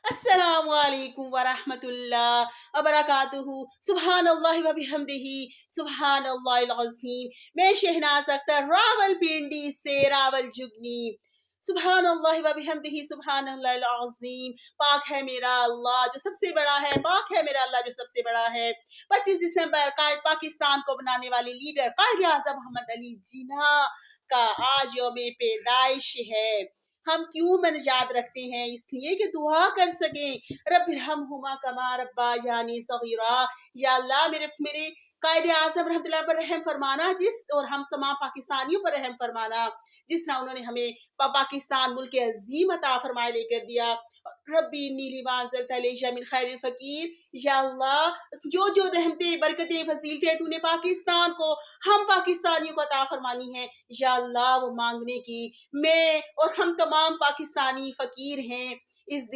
السلام علیکم ورحمۃ اللہ وبرکاتہ۔ سبحان اللہ و بحمدہ، سبحان اللہ العظیم۔ میں شہناز اختر راول پنڈی سے راول جگنی۔ سبحان اللہ و بحمدہ، سبحان اللہ العظیم۔ پاک ہے میرا اللہ جو سب سے بڑا ہے، پاک ہے میرا اللہ جو سب سے بڑا ہے۔ 25 دسمبر قائد پاکستان کو بنانے والے لیڈر قائد اعظم محمد علی جناح کا آج یوم پیدائش ہے۔ ہم کیوں مناجات رکھتے ہیں؟ اس لیے کہ دعا کر سکیں، رب ارحمہما کما ربیانی صغیرا، یا اللہ میرے قائد اعظم رحمۃ اللہ پر رحم فرمانا، اور ہم تمام پاکستانیوں پر رحم فرمانا جس طرح انہوں نے ہمیں پاکستان ملک عظیم عطا فرمائے لے کر دیا۔ ربی انی لما انزلت علی من خیر فقیر، یا اللہ جو جو رحمتیں برکتیں فضیلتیں تو نے پاکستان کو ہم پاکستانیوں کو عطا فرمانی ہے، یا اللہ وہ مانگنے کی میں اور ہم تمام پاکستانی فقیر ہیں۔ اس دن